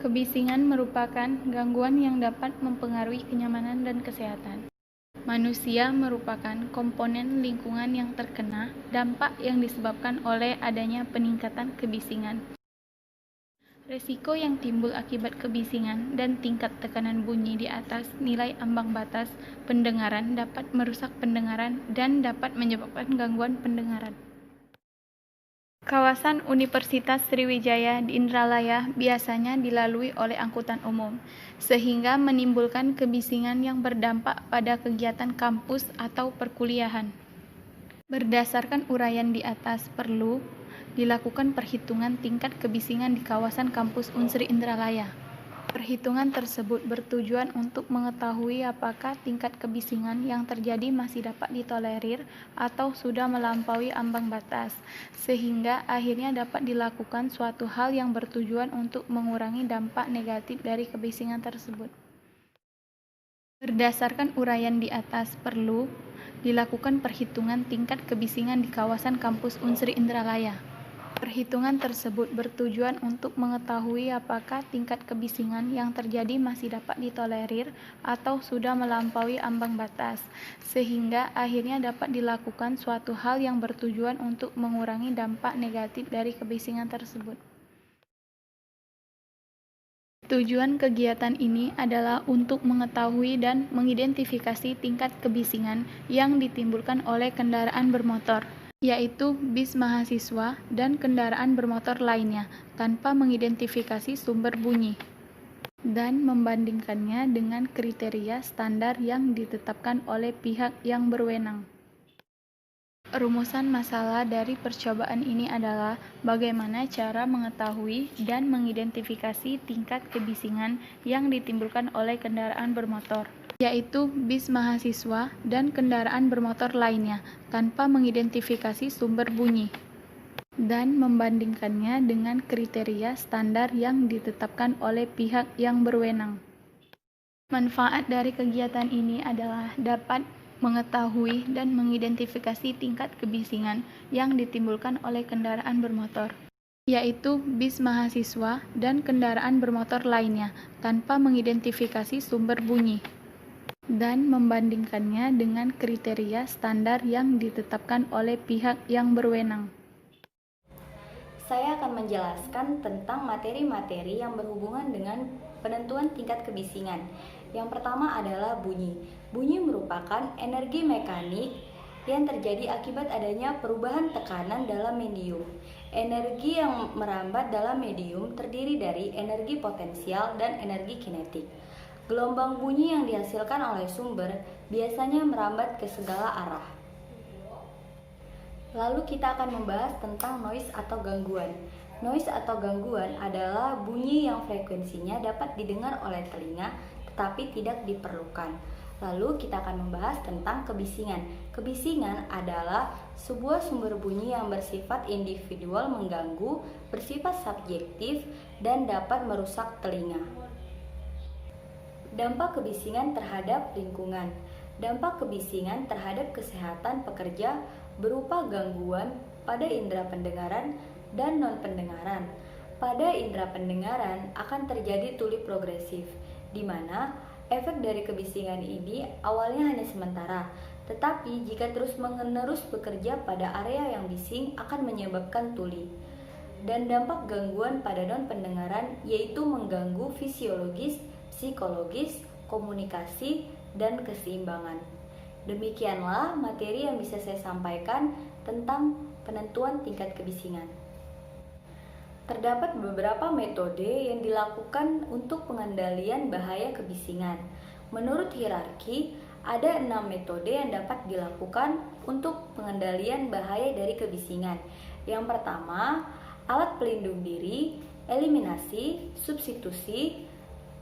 Kebisingan merupakan gangguan yang dapat mempengaruhi kenyamanan dan kesehatan. Manusia merupakan komponen lingkungan yang terkena dampak yang disebabkan oleh adanya peningkatan kebisingan. Resiko yang timbul akibat kebisingan dan tingkat tekanan bunyi di atas nilai ambang batas pendengaran dapat merusak pendengaran dan dapat menyebabkan gangguan pendengaran. Kawasan Universitas Sriwijaya di Indralaya biasanya dilalui oleh angkutan umum, sehingga menimbulkan kebisingan yang berdampak pada kegiatan kampus atau perkuliahan. Berdasarkan uraian di atas, perlu dilakukan perhitungan tingkat kebisingan di kawasan kampus Unsri Indralaya. Perhitungan tersebut bertujuan untuk mengetahui apakah tingkat kebisingan yang terjadi masih dapat ditolerir atau sudah melampaui ambang batas, sehingga akhirnya dapat dilakukan suatu hal yang bertujuan untuk mengurangi dampak negatif dari kebisingan tersebut. Berdasarkan uraian di atas, perlu dilakukan perhitungan tingkat kebisingan di kawasan kampus Unsri Indralaya. Perhitungan tersebut bertujuan untuk mengetahui apakah tingkat kebisingan yang terjadi masih dapat ditolerir atau sudah melampaui ambang batas, sehingga akhirnya dapat dilakukan suatu hal yang bertujuan untuk mengurangi dampak negatif dari kebisingan tersebut. Tujuan kegiatan ini adalah untuk mengetahui dan mengidentifikasi tingkat kebisingan yang ditimbulkan oleh kendaraan bermotor, yaitu bis mahasiswa dan kendaraan bermotor lainnya, tanpa mengidentifikasi sumber bunyi, dan membandingkannya dengan kriteria standar yang ditetapkan oleh pihak yang berwenang. Rumusan masalah dari percobaan ini adalah bagaimana cara mengetahui dan mengidentifikasi tingkat kebisingan yang ditimbulkan oleh kendaraan bermotor, yaitu bis mahasiswa dan kendaraan bermotor lainnya, tanpa mengidentifikasi sumber bunyi, dan membandingkannya dengan kriteria standar yang ditetapkan oleh pihak yang berwenang. Manfaat dari kegiatan ini adalah dapat mengetahui dan mengidentifikasi tingkat kebisingan yang ditimbulkan oleh kendaraan bermotor, yaitu bis mahasiswa dan kendaraan bermotor lainnya, tanpa mengidentifikasi sumber bunyi, dan membandingkannya dengan kriteria standar yang ditetapkan oleh pihak yang berwenang. Saya akan menjelaskan tentang materi-materi yang berhubungan dengan penentuan tingkat kebisingan. Yang pertama adalah bunyi. Bunyi merupakan energi mekanik yang terjadi akibat adanya perubahan tekanan dalam medium. Energi yang merambat dalam medium terdiri dari energi potensial dan energi kinetik. Gelombang bunyi yang dihasilkan oleh sumber biasanya merambat ke segala arah. Lalu kita akan membahas tentang noise atau gangguan. Noise atau gangguan adalah bunyi yang frekuensinya dapat didengar oleh telinga tetapi tidak diperlukan. Lalu kita akan membahas tentang kebisingan. Kebisingan adalah sebuah sumber bunyi yang bersifat individual mengganggu, bersifat subjektif, dan dapat merusak telinga. Dampak kebisingan terhadap lingkungan. Dampak kebisingan terhadap kesehatan pekerja berupa gangguan pada indera pendengaran dan non-pendengaran. Pada indera pendengaran akan terjadi tuli progresif, di mana efek dari kebisingan ini awalnya hanya sementara, tetapi jika terus-menerus bekerja pada area yang bising akan menyebabkan tuli. Dan dampak gangguan pada non-pendengaran yaitu mengganggu fisiologis, psikologis, komunikasi, dan keseimbangan. Demikianlah materi yang bisa saya sampaikan tentang penentuan tingkat kebisingan. Terdapat beberapa metode yang dilakukan untuk pengendalian bahaya kebisingan. Menurut hierarki, ada 6 metode yang dapat dilakukan untuk pengendalian bahaya dari kebisingan. Yang pertama, alat pelindung diri, eliminasi, substitusi,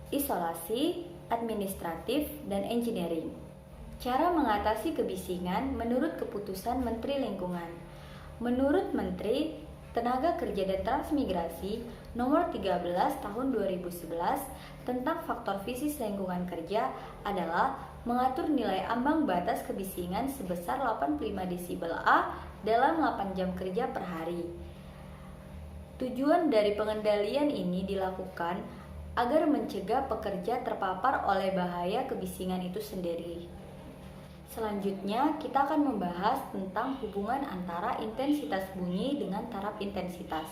isolasi, administratif, dan engineering. Cara mengatasi kebisingan menurut keputusan Menteri Lingkungan. Menurut Menteri Tenaga Kerja dan Transmigrasi Nomor 13 Tahun 2011 tentang faktor fisis lingkungan kerja adalah mengatur nilai ambang batas kebisingan sebesar 85 desibel A dalam 8 jam kerja per hari. Tujuan dari pengendalian ini dilakukan agar mencegah pekerja terpapar oleh bahaya kebisingan itu sendiri. Selanjutnya, kita akan membahas tentang hubungan antara intensitas bunyi dengan taraf intensitas.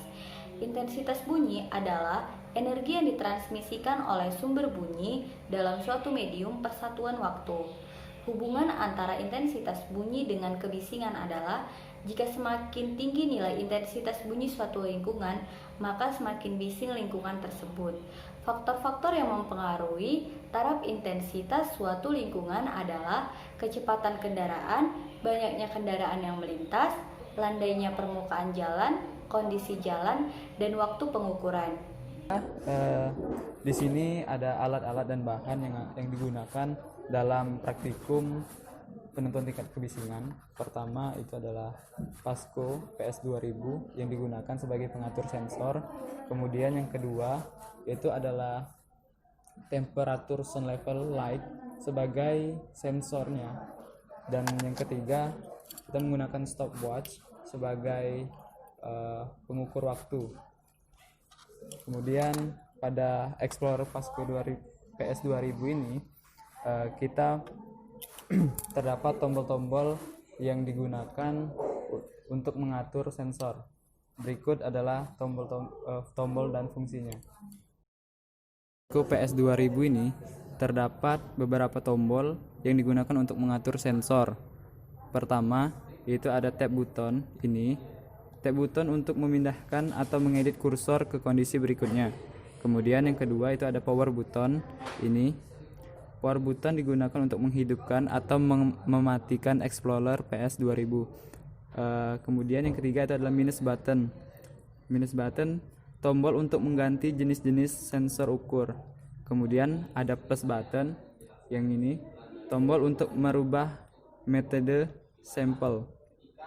Intensitas bunyi adalah energi yang ditransmisikan oleh sumber bunyi dalam suatu medium per satuan waktu. Hubungan antara intensitas bunyi dengan kebisingan adalah jika semakin tinggi nilai intensitas bunyi suatu lingkungan, maka semakin bising lingkungan tersebut. Faktor-faktor yang mempengaruhi taraf intensitas suatu lingkungan adalah kecepatan kendaraan, banyaknya kendaraan yang melintas, landainya permukaan jalan, kondisi jalan, dan waktu pengukuran. Di sini ada alat-alat dan bahan yang digunakan dalam praktikum penentuan tingkat kebisingan. Pertama itu adalah Pasco PS2000 yang digunakan sebagai pengatur sensor. Kemudian yang kedua itu adalah temperatur sound level light sebagai sensornya. Dan yang ketiga kita menggunakan stopwatch sebagai pengukur waktu. Kemudian pada Explorer Pasco PS2000 ini kita terdapat tombol-tombol yang digunakan untuk mengatur sensor. Berikut adalah tombol dan fungsinya. Pasco PS2000 ini terdapat beberapa tombol yang digunakan untuk mengatur sensor. Pertama, yaitu ada tab button ini. Tab button untuk memindahkan atau mengedit kursor ke kondisi berikutnya. Kemudian yang kedua itu ada power button ini. Power button digunakan untuk menghidupkan atau mematikan Explorer PS2000. Kemudian yang ketiga itu adalah minus button. Minus button tombol untuk mengganti jenis-jenis sensor ukur. Kemudian ada plus button yang ini, tombol untuk merubah metode sampel.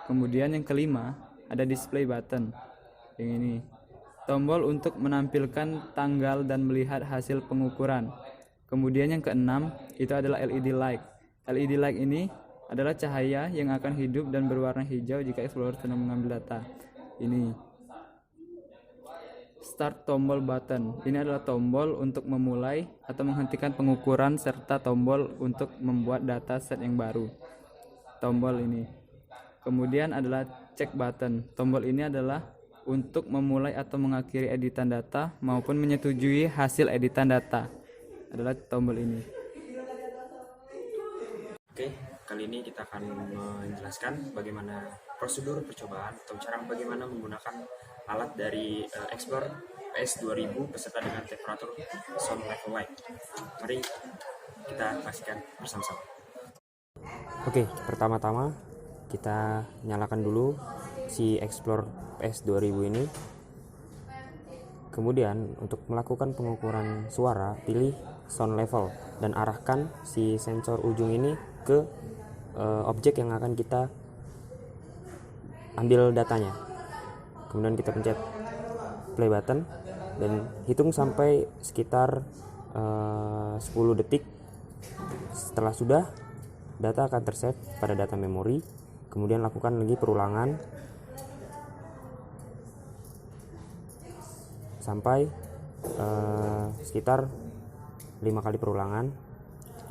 Kemudian yang kelima ada display button yang ini, tombol untuk menampilkan tanggal dan melihat hasil pengukuran. Kemudian yang keenam itu adalah LED light. LED light ini adalah cahaya yang akan hidup dan berwarna hijau jika Explorer sedang mengambil data. Ini start tombol button. Ini adalah tombol untuk memulai atau menghentikan pengukuran serta tombol untuk membuat data set yang baru. Tombol ini. Kemudian adalah check button. Tombol ini adalah untuk memulai atau mengakhiri editan data maupun menyetujui hasil editan data. Adalah tombol ini. Oke, kali ini kita akan menjelaskan bagaimana prosedur percobaan atau cara bagaimana menggunakan alat dari Explorer PS2000 beserta dengan temperatur sound level light. Mari kita pastikan bersama-sama. Oke, pertama-tama kita nyalakan dulu si Explorer PS2000 ini. Kemudian untuk melakukan pengukuran suara, pilih sound level dan arahkan si sensor ujung ini ke objek yang akan kita ambil datanya. Kemudian kita pencet play button dan hitung sampai sekitar 10 detik. Setelah sudah, data akan tersave pada data memori. Kemudian lakukan lagi perulangan sampai sekitar 5 kali perulangan.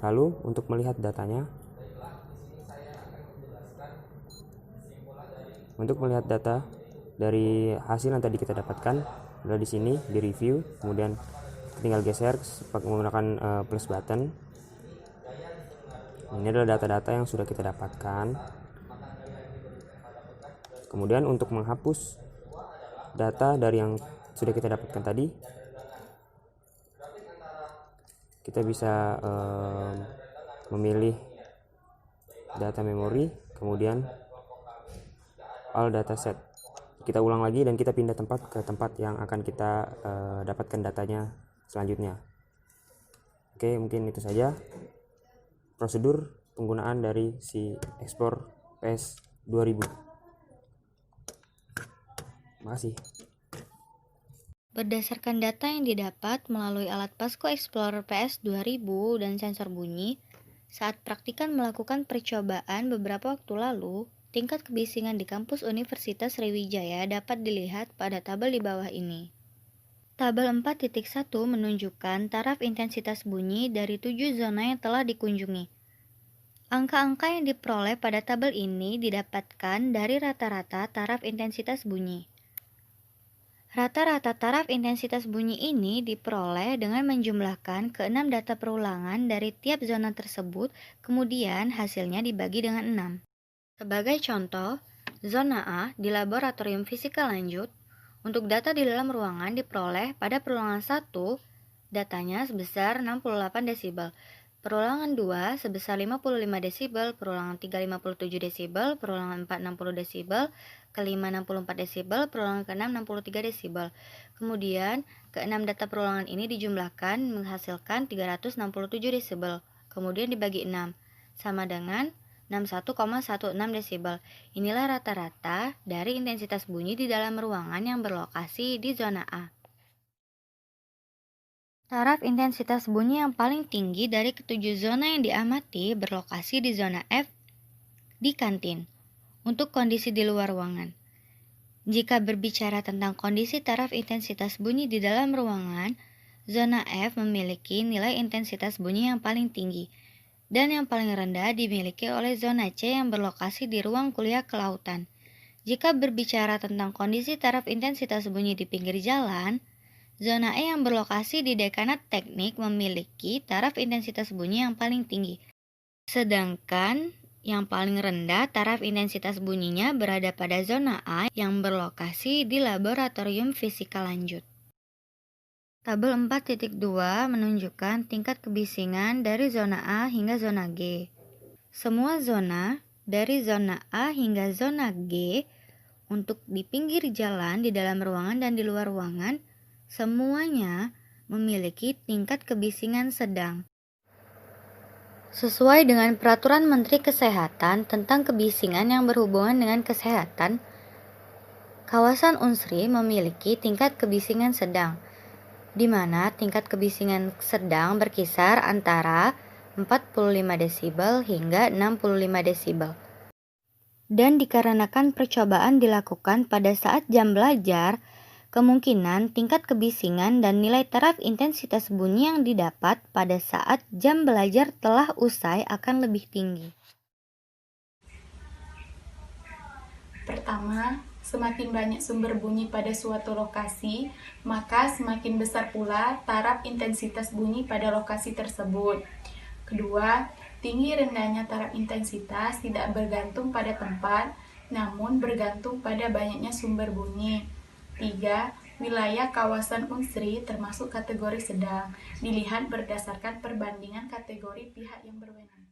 Lalu untuk melihat datanya, untuk melihat data dari hasil yang tadi kita dapatkan adalah di sini di review. Kemudian tinggal geser menggunakan plus button. Ini adalah data-data yang sudah kita dapatkan. Kemudian untuk menghapus data dari yang sudah kita dapatkan tadi, kita bisa memilih data memori, kemudian all data set. Kita ulang lagi dan kita pindah tempat ke tempat yang akan kita dapatkan datanya selanjutnya. Oke, mungkin itu saja prosedur penggunaan dari si Explorer PS2000. Terima kasih. Berdasarkan data yang didapat melalui alat Pasco Explorer PS2000 dan sensor bunyi, saat praktikan melakukan percobaan beberapa waktu lalu, tingkat kebisingan di kampus Universitas Sriwijaya dapat dilihat pada tabel di bawah ini. Tabel 4.1 menunjukkan taraf intensitas bunyi dari 7 zona yang telah dikunjungi. Angka-angka yang diperoleh pada tabel ini didapatkan dari rata-rata taraf intensitas bunyi. Rata-rata taraf intensitas bunyi ini diperoleh dengan menjumlahkan ke-6 data perulangan dari tiap zona tersebut, kemudian hasilnya dibagi dengan 6. Sebagai contoh, zona A di laboratorium fisika lanjut, untuk data di dalam ruangan diperoleh pada perulangan 1, datanya sebesar 68 desibel, perulangan 2 sebesar 55 desibel, perulangan 3 57 desibel, perulangan 4 60 desibel, kelima 64 desibel, perulangan ke-6 63 desibel. Kemudian, ke-6 data perulangan ini dijumlahkan menghasilkan 367 desibel, kemudian dibagi 6, sama dengan 61,16 desibel. Inilah rata-rata dari intensitas bunyi di dalam ruangan yang berlokasi di zona A. Taraf intensitas bunyi yang paling tinggi dari ketujuh zona yang diamati berlokasi di zona F di kantin, untuk kondisi di luar ruangan. Jika berbicara tentang kondisi taraf intensitas bunyi di dalam ruangan, zona F memiliki nilai intensitas bunyi yang paling tinggi, dan yang paling rendah dimiliki oleh zona C yang berlokasi di ruang kuliah kelautan. Jika berbicara tentang kondisi taraf intensitas bunyi di pinggir jalan, zona E yang berlokasi di dekanat teknik memiliki taraf intensitas bunyi yang paling tinggi. Sedangkan yang paling rendah taraf intensitas bunyinya berada pada zona A yang berlokasi di laboratorium fisika lanjut. Tabel 4.2 menunjukkan tingkat kebisingan dari zona A hingga zona G. Semua zona dari zona A hingga zona G untuk di pinggir jalan, di dalam ruangan, dan di luar ruangan, semuanya memiliki tingkat kebisingan sedang. Sesuai dengan Peraturan Menteri Kesehatan tentang kebisingan yang berhubungan dengan kesehatan, kawasan Unsri memiliki tingkat kebisingan sedang, di mana tingkat kebisingan sedang berkisar antara 45 desibel hingga 65 desibel. Dan dikarenakan percobaan dilakukan pada saat jam belajar, kemungkinan tingkat kebisingan dan nilai taraf intensitas bunyi yang didapat pada saat jam belajar telah usai akan lebih tinggi. Pertama, semakin banyak sumber bunyi pada suatu lokasi, maka semakin besar pula taraf intensitas bunyi pada lokasi tersebut. Kedua, tinggi rendahnya taraf intensitas tidak bergantung pada tempat, namun bergantung pada banyaknya sumber bunyi. 3. Wilayah kawasan Unsri termasuk kategori sedang, dilihat berdasarkan perbandingan kategori pihak yang berwenang.